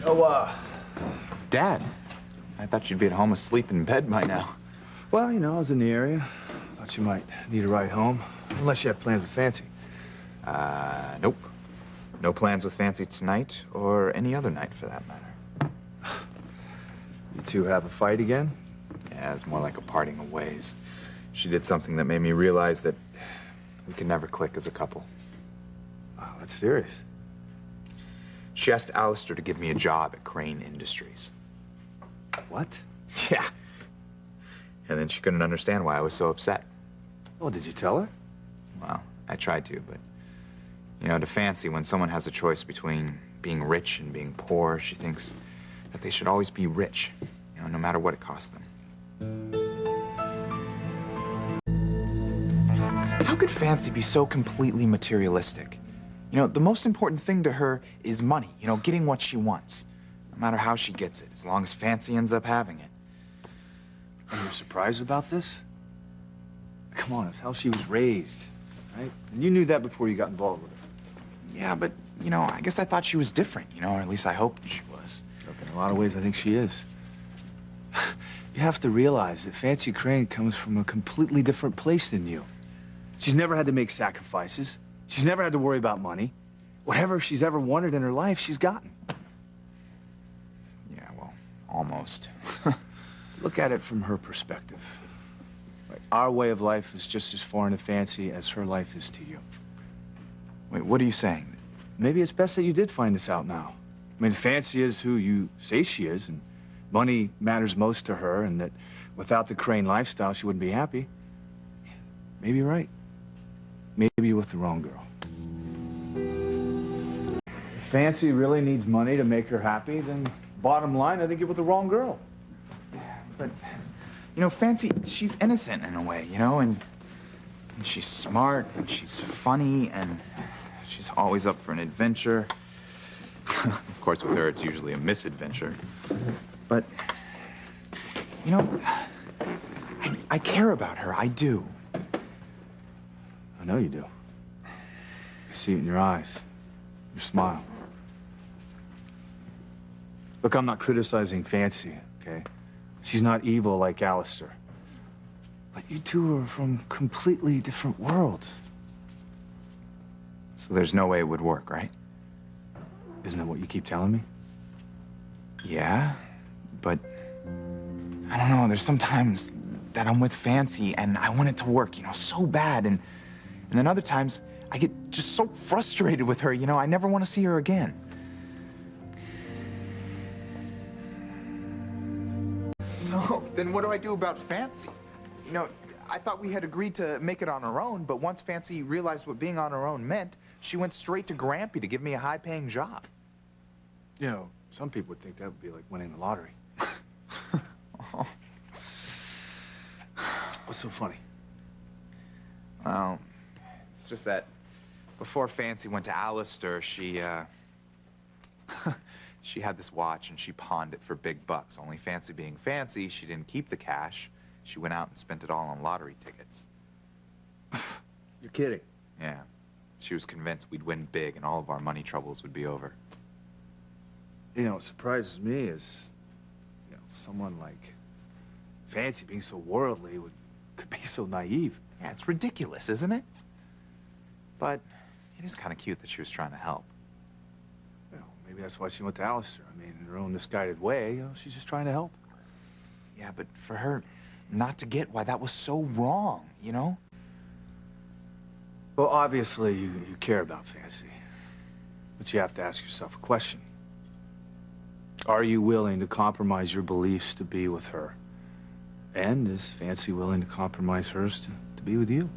Oh, Dad, I thought you'd be at home asleep in bed by now. well, you know, I was in the area. Thought you might need a ride home. Unless you have plans with Fancy. Nope. No plans with Fancy tonight, or any other night for that matter. You two have a fight again? Yeah, it's more like a parting of ways. She did something that made me realize that we could never click as a couple. Oh, that's serious. She asked Alistair to give me a job at Crane Industries. What? Yeah. And then she couldn't understand why I was so upset. Oh, did you tell her? Well, I tried to, but, you know, to Fancy, when someone has a choice between being rich and being poor, she thinks that they should always be rich, you know, no matter what it costs them. How could Fancy be so completely materialistic? You know, the most important thing to her is money, you know, getting what she wants. No matter how she gets it, as long as Fancy ends up having it. And you're surprised about this? Come on, it's how she was raised, right? And you knew that before you got involved with her. Yeah, but, you know, I guess I thought she was different, you know, or at least I hoped she was. Look, in a lot of ways, I think she is. You have to realize that Fancy Crane comes from a completely different place than you. She's never had to make sacrifices. She's never had to worry about money. Whatever she's ever wanted in her life, she's gotten. Yeah, well, almost. Look at it from her perspective. Like, our way of life is just as foreign to Fancy as her life is to you. Wait, what are you saying? Maybe it's best that you did find this out now. I mean, Fancy is who you say she is, and money matters most to her, and that without the Crane lifestyle, she wouldn't be happy. Maybe you're right. Maybe you're with the wrong girl. If Fancy really needs money to make her happy, then bottom line, I think you're with the wrong girl. But, you know, Fancy, she's innocent in a way, you know, and she's smart, and she's funny, and she's always up for an adventure. Of course, with her, it's usually a misadventure. But, you know, I care about her, I do. I know you do. I see it in your eyes, your smile. Look, I'm not criticizing Fancy, okay? She's not evil like Alistair. But you two are from completely different worlds. So there's no way it would work, right? Isn't that what you keep telling me? Yeah, but I don't know, there's sometimes that I'm with Fancy and I want it to work, you know, so bad, and then other times I get just so frustrated with her, you know, I never want to see her again. So, then what do I do about Fancy? You know, I thought we had agreed to make it on our own, but once Fancy realized what being on her own meant, she went straight to Grampy to give me a high-paying job. You know, some people would think that would be like winning the lottery. Oh. What's so funny? Well, it's just that before Fancy went to Alistair, she had this watch and she pawned it for big bucks. Only Fancy being Fancy, she didn't keep the cash. She went out and spent it all on lottery tickets. You're kidding. Yeah. She was convinced we'd win big and all of our money troubles would be over. You know, what surprises me is, you know, someone like Fancy being so worldly could be so naive. Yeah, it's ridiculous, isn't it? But it is kind of cute that she was trying to help. You know, maybe that's why she went to Alistair. I mean, in her own misguided way, you know, she's just trying to help. Yeah, but for her not to get why that was so wrong, you know? Well, obviously, you care about Fancy. But you have to ask yourself a question. Are you willing to compromise your beliefs to be with her? And is Fancy willing to compromise hers to be with you?